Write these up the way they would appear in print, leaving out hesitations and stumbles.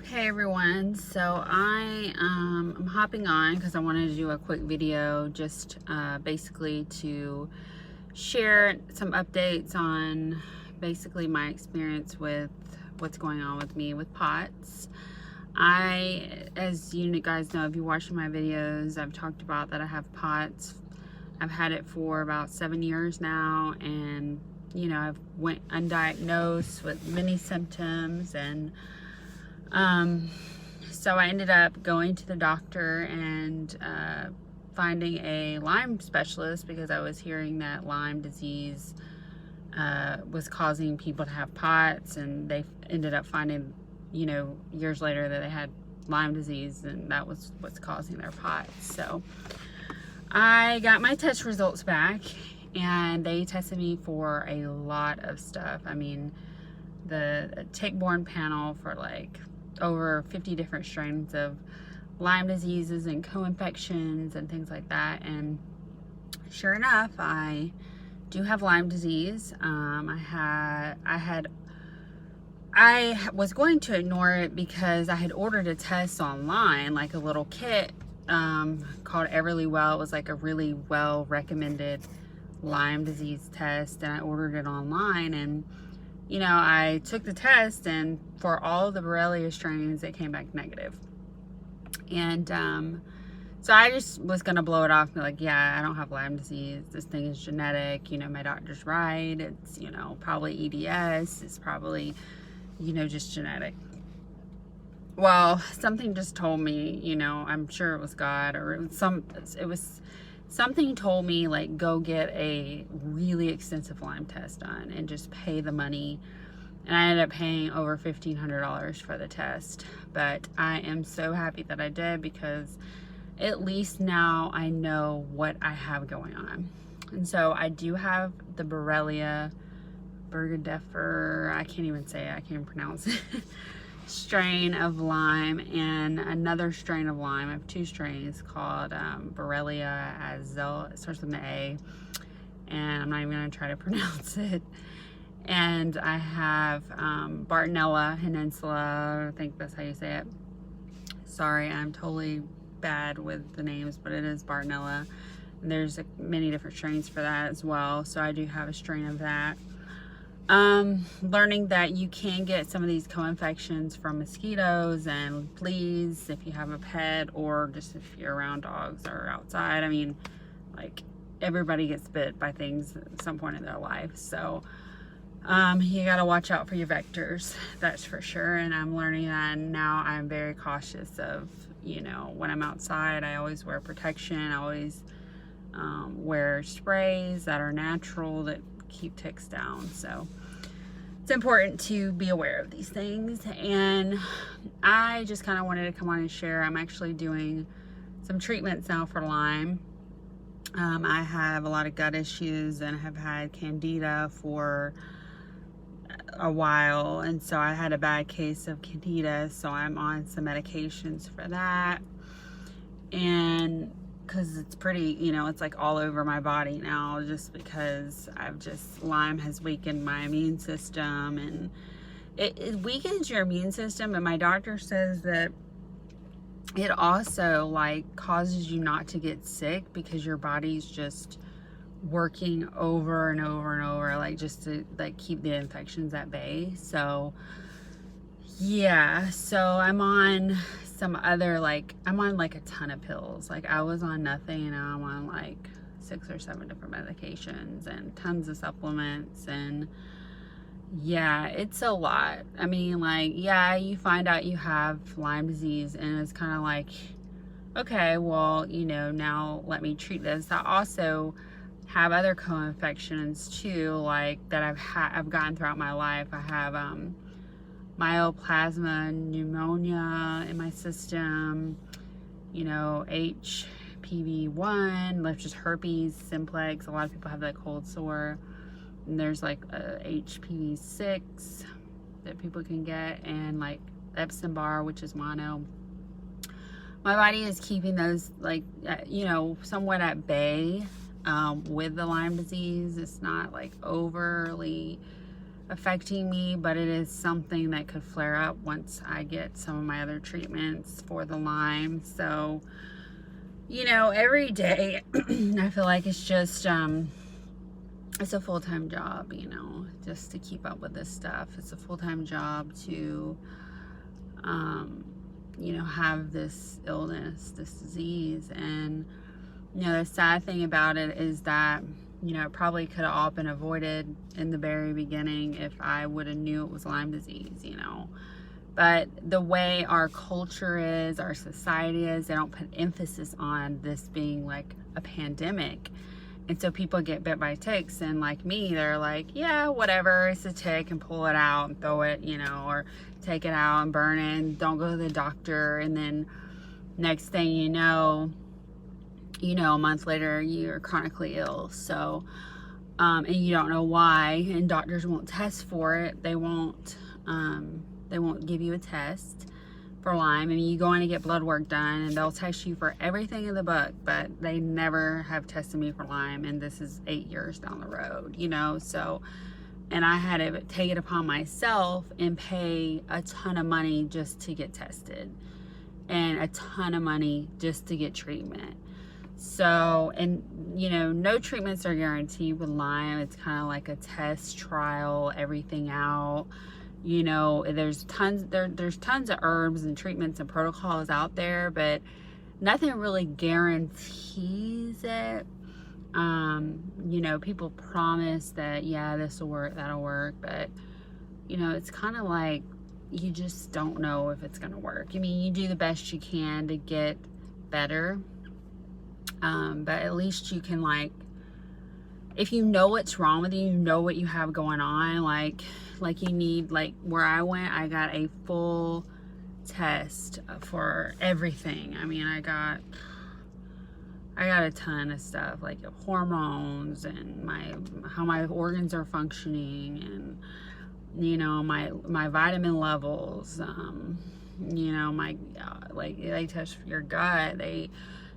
Hey everyone, so I'm hopping on because I wanted to do a quick video just basically to share some updates on basically my experience with what's going on with me with POTS. As you guys know, if you watch my videos, I've talked about that I have POTS. I've had it for about 7 years now, and I've went undiagnosed with many symptoms, and so I ended up going to the doctor and finding a Lyme specialist because I was hearing that Lyme disease was causing people to have POTS, and they ended up finding, years later that they had Lyme disease, and that was what's causing their POTS. So I got my test results back, and they tested me for a lot of stuff. I mean, the tick-borne panel for like over 50 different strains of Lyme diseases and was and things like that. And sure enough, I do have Lyme disease. I was going to ignore it because I had ordered a test online, like a little kit called Everlywell. It was like a really well recommended Lyme disease test, and I ordered it online, and I took the test, and for all of the Borrelia strains, it came back negative. And so I just was going to blow it off and be like, yeah, I don't have Lyme disease. This thing is genetic. My doctor's right. It's, probably EDS. It's probably, just genetic. Well, something just told me, I'm sure it was God, or it was something told me, like, go get a really extensive Lyme test done and just pay the money. And I ended up paying over $1,500 for the test. But I am so happy that I did, because at least now I know what I have going on. And so I do have the Borrelia burgdorferi, I can't even say it, I can't even pronounce it, strain of Lyme, and another strain of Lyme. I have two strains called Borrelia azul. It starts with an A, and I'm not even going to try to pronounce it. And I have Bartonella peninsula, I think that's how you say it. Sorry, I'm totally bad with the names, but it is Bartonella. And there's many different strains for that as well, so I do have a strain of that. Learning that you can get some of these co-infections from mosquitoes and fleas if you have a pet, or just if you're around dogs or outside. I mean, like, everybody gets bit by things at some point in their life. So you got to watch out for your vectors, that's for sure. And I'm learning that, and now I'm very cautious of, when I'm outside, I always wear protection. I always wear sprays that are natural that keep ticks down. So it's important to be aware of these things. And I just kind of wanted to come on and share. I'm actually doing some treatments now for Lyme. I have a lot of gut issues and have had candida for a while, and so I had a bad case of candida, so I'm on some medications for that. And because it's pretty, it's like all over my body now, just because Lyme has weakened my immune system, and it weakens your immune system. And my doctor says that it also, like, causes you not to get sick because your body's just working over and over and over, like, just to, like, keep the infections at bay. So yeah, so I'm on some other, like, I'm on like a ton of pills. Like, I was on nothing, and now I'm on like 6 or 7 different medications and tons of supplements. And yeah, it's a lot. I mean, like, yeah, you find out you have Lyme disease, and it's kind of like, okay, well, now let me treat this. I also have other co-infections too, like, that I've gotten throughout my life. I have myoplasma pneumonia in my system, HPV1, that's just herpes simplex. A lot of people have that cold sore. And there's like HPV6 that people can get, and like Epstein-Barr, which is mono. My body is keeping those, like, somewhat at bay with the Lyme disease. It's not like overly affecting me, but it is something that could flare up once I get some of my other treatments for the Lyme. So, you know, every day I feel like it's just it's a full-time job, you know, just to keep up with this stuff. It's a full-time job to you know, have this illness, this disease. And you know, the sad thing about it is that, you know, it probably could have all been avoided in the very beginning if I would have knew it was Lyme disease, you know. But the way our culture is, our society is, they don't put emphasis on this being like a pandemic. And so people get bit by ticks, and like me, they're like, yeah, whatever, it's a tick, and pull it out and throw it, you know, or take it out and burn it, and don't go to the doctor. And then next thing you know, a month later, you're chronically ill. So, and you don't know why, and doctors won't test for it. They won't give you a test for Lyme. I mean, you go in to get blood work done, and they'll test you for everything in the book, but they never have tested me for Lyme, and this is 8 years down the road, you know. So, and I had to take it upon myself and pay a ton of money just to get tested, and a ton of money just to get treatment. So, and you know, no treatments are guaranteed with Lyme. It's kind of like a test, trial everything out. You know, there's tons of herbs and treatments and protocols out there, but nothing really guarantees it. You know, people promise that, yeah, this will work, that'll work, but you know, it's kind of like you just don't know if it's gonna work. I mean, you do the best you can to get better, but at least you can, like, if you know what's wrong with you, you know what you have going on, like you need, like where I went, I got a full test for everything. I mean, I got a ton of stuff, like hormones and how my organs are functioning, and you know, my vitamin levels, you know, like they test your gut, they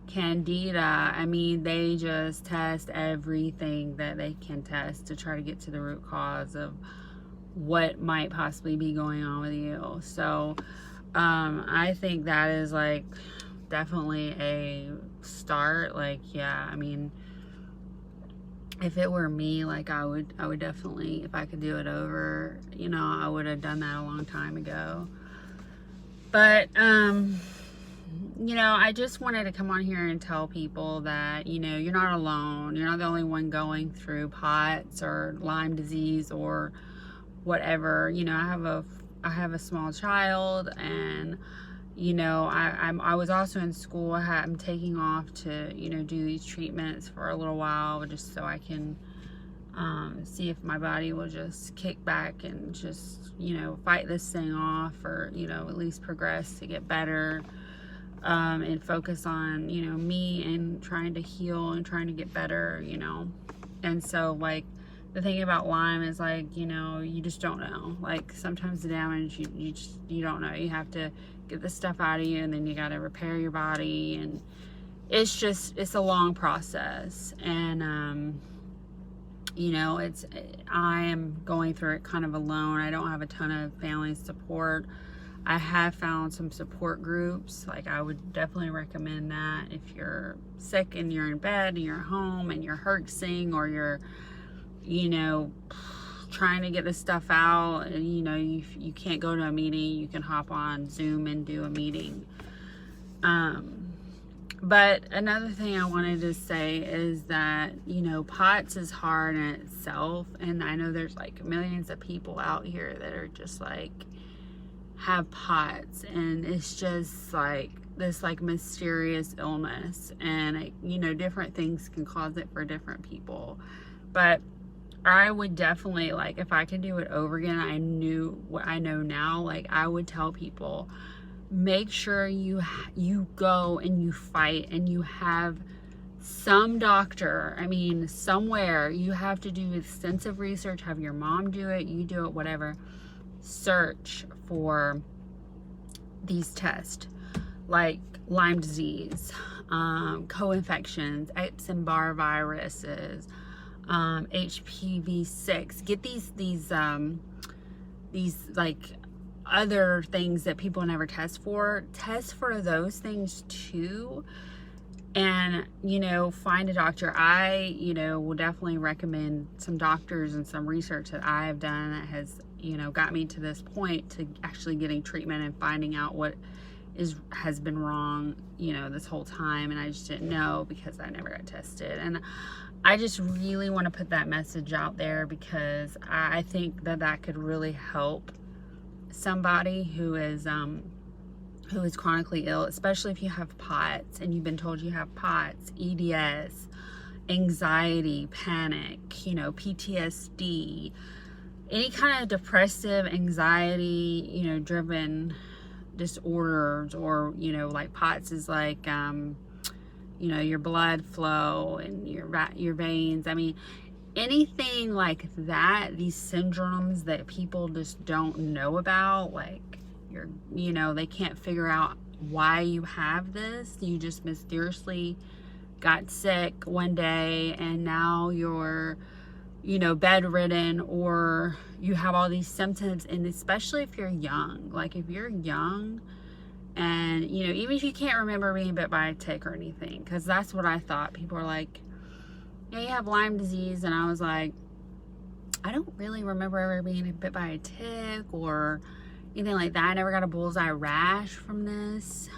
Candida. I mean, they just test everything that they can test to try to get to the root cause of what might possibly be going on with you. So I think that is like definitely a start. Like, yeah, I mean, if it were me, like I would definitely, if I could do it over, you know, I would have done that a long time ago. But you know, I just wanted to come on here and tell people that, you know, you're not alone. You're not the only one going through POTS or Lyme disease or whatever. You know, I have a small child, and you know, I was also in school. I'm taking off to, you know, do these treatments for a little while, just so I can see if my body will just kick back and just, you know, fight this thing off, or, you know, at least progress to get better, and focus on, you know, me and trying to heal and trying to get better, you know. And so, like, the thing about Lyme is, like, you know, you just don't know. Like, sometimes the damage, you don't know. You have to get this stuff out of you, and then you got to repair your body, and it's a long process. And you know, I am going through it kind of alone. I don't have a ton of family support. I have found some support groups. Like, I would definitely recommend that if you're sick and you're in bed and you're home and you're hurting, or you're, you know, trying to get this stuff out, and you know, you can't go to a meeting, you can hop on Zoom and do a meeting. But another thing I wanted to say is that, you know, POTS is hard in itself, and I know there's like millions of people out here that are just like have POTS, and it's just like this like mysterious illness, and you know, different things can cause it for different people. But I would definitely, like, if I could do it over again, I knew what I know now, like, I would tell people, make sure you go and you fight, and you have some doctor, I mean, somewhere. You have to do extensive research, have your mom do it, you do it, whatever. Search for these tests, like Lyme disease, co-infections, Epstein-Barr viruses, HPV6. Get these like other things that people never test for. Test for those things too. And, you know, find a doctor. I, you know, will definitely recommend some doctors and some research that I have done that has, you know, got me to this point to actually getting treatment and finding out what has been wrong, you know, this whole time. And I just didn't know because I never got tested. And I just really want to put that message out there because I think that could really help somebody who is chronically ill, especially if you have POTS and you've been told you have POTS, EDS, anxiety, panic, you know, PTSD, any kind of depressive, anxiety, you know, driven disorders, or, you know, like POTS is like, you know, your blood flow and your veins. I mean, anything like that, these syndromes that people just don't know about, like, you know, they can't figure out why you have this. You just mysteriously got sick one day and now you're, you know, bedridden, or you have all these symptoms. And especially if you're young, like if you're young and, you know, even if you can't remember being bit by a tick or anything, because that's what I thought. People are like, yeah, you have Lyme disease. And I was like, I don't really remember ever being bit by a tick or anything like that. I never got a bullseye rash from this.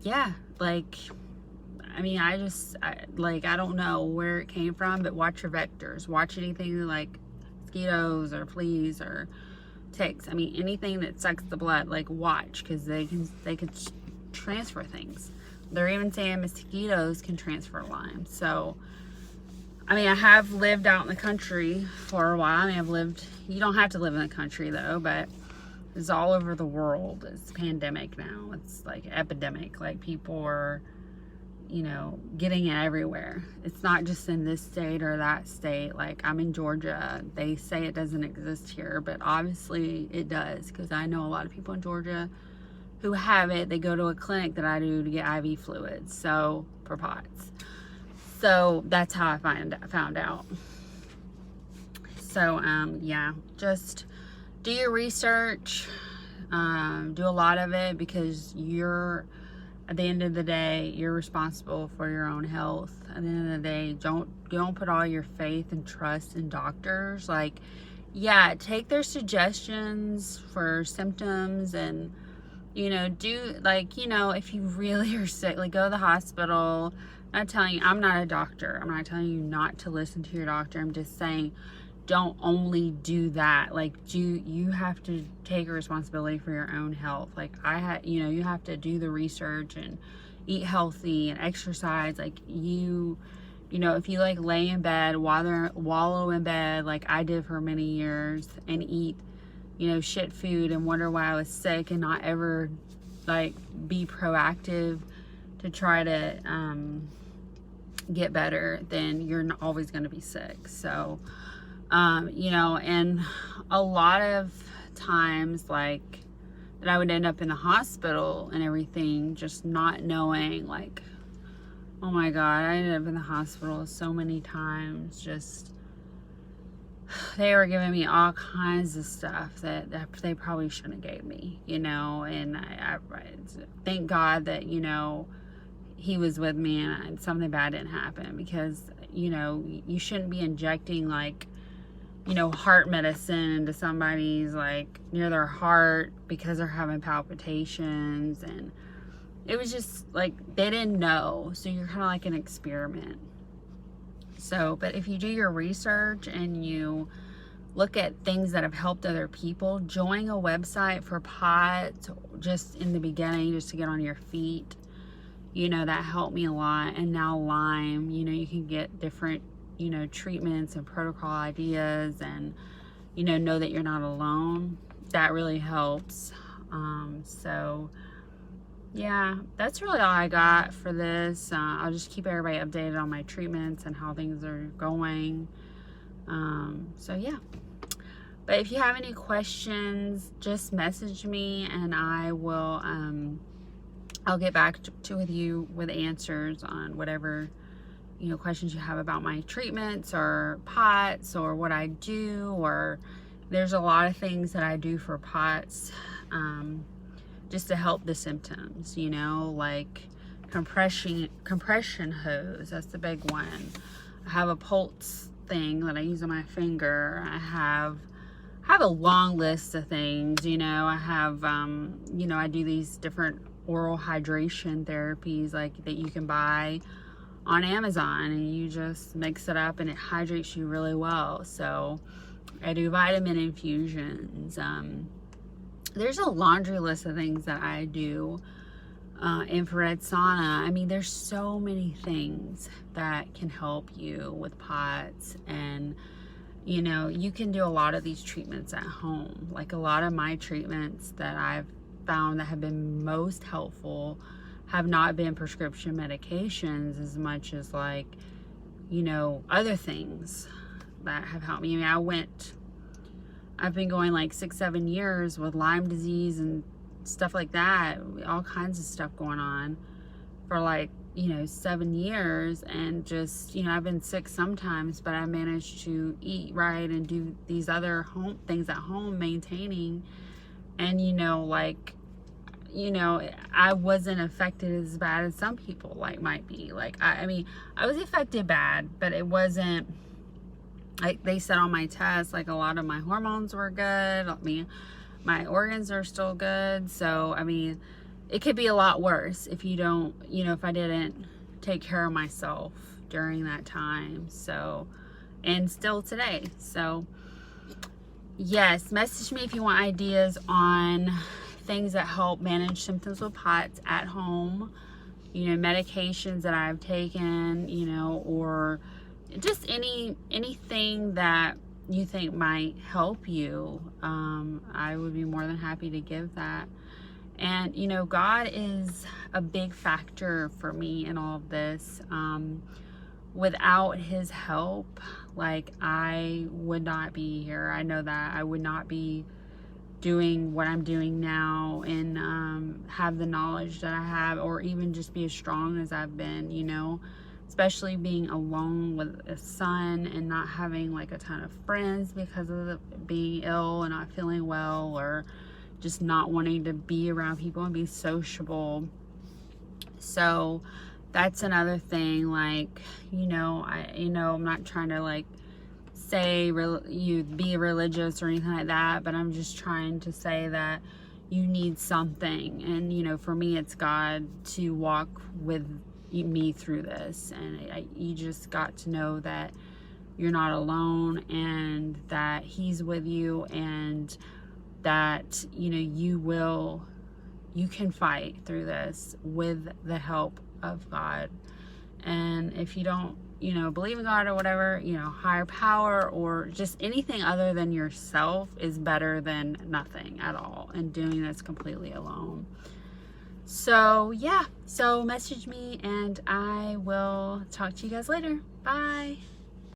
Yeah, like, I mean, I don't know where it came from, but watch your vectors. Watch anything like mosquitoes or fleas or ticks. I mean, anything that sucks the blood, like watch, because they can transfer things. They're even saying mosquitoes can transfer Lyme. So, I mean, I have lived out in the country for a while. I mean, you don't have to live in the country though, but it's all over the world. It's a pandemic now. It's like epidemic. Like people are, you know, getting it everywhere. It's not just in this state or that state. Like I'm in Georgia. They say it doesn't exist here, but obviously it does, because I know a lot of people in Georgia who have it. They go to a clinic that I do to get IV fluids, so for POTS. So that's how I found out. So yeah, just do your research, do a lot of it, because at the end of the day, you're responsible for your own health. At the end of the day, don't put all your faith and trust in doctors. Like, yeah, take their suggestions for symptoms, and, you know, do, like, you know, if you really are sick, like, go to the hospital. I'm not a doctor. I'm not telling you not to listen to your doctor. I'm just saying, don't only do that. Like, you have to take a responsibility for your own health. Like you know, you have to do the research and eat healthy and exercise. Like you know, if you like lay in bed, wallow in bed, like I did for many years, and eat, you know, shit food and wonder why I was sick and not ever like be proactive to try to get better, then you're always going to be sick. So, you know, and a lot of times, like, that I would end up in the hospital and everything, just not knowing, like, oh my God, I ended up in the hospital so many times. Just, they were giving me all kinds of stuff that they probably shouldn't have gave me, you know, and I thank God that, you know, he was with me and something bad didn't happen, because, you know, you shouldn't be injecting, like, you know, heart medicine into somebody's, like, near their heart because they're having palpitations. And it was just like, they didn't know. So you're kind of like an experiment. So, but if you do your research and you look at things that have helped other people, join a website for POTS just in the beginning, just to get on your feet. You know, that helped me a lot. And now Lyme, you know, you can get different, you know, treatments and protocol ideas, and, you know that you're not alone. That really helps. So yeah, that's really all I got for this. I'll just keep everybody updated on my treatments and how things are going. So yeah. But if you have any questions, just message me and I will, I'll get back with you with answers on whatever questions you have about my treatments or POTS or what I do, or there's a lot of things that I do for POTS, just to help the symptoms, like compression hose. That's the big one. I have a pulse thing that I use on my finger. I have a long list of things. I have I do these different oral hydration therapies like that you can buy on Amazon, and you just mix it up and it hydrates you really well. So I do vitamin infusions. There's a laundry list of things that I do. Infrared sauna. I mean, there's so many things that can help you with POTS, and you can do a lot of these treatments at home. Like a lot of my treatments that I've found that have been most helpful have not been prescription medications as much as like, other things that have helped me. I mean, I've been going like 6-7 years with Lyme disease and stuff like that, all kinds of stuff going on for like 7 years, and just I've been sick sometimes, but I managed to eat right and do these other home things at home, maintaining, and I wasn't affected as bad as some people might be. Like I mean I was affected bad, but it wasn't like they said on my test. Like a lot of my hormones were good. I mean, my organs are still good. So, I mean, it could be a lot worse if you don't, if I didn't take care of myself during that time. So, and still today. So, yes, message me if you want ideas on things that help manage symptoms with POTS at home, medications that I've taken, or just anything that you think might help you. I would be more than happy to give that. And God is a big factor for me in all of this. Without his help, I would not be here. I know that I would not be doing what I'm doing now, and have the knowledge that I have, or even just be as strong as I've been, especially being alone with a son and not having like a ton of friends because of being ill and not feeling well, or just not wanting to be around people and be sociable. So that's another thing. I'm not trying to say you be religious or anything like that, but I'm just trying to say that you need something, and for me it's God to walk with me through this, and you just got to know that you're not alone, and that he's with you, and that you can fight through this with the help of God. And if you don't believe in God or whatever, higher power or just anything other than yourself is better than nothing at all, and doing this completely alone. So yeah, so message me and I will talk to you guys later. Bye.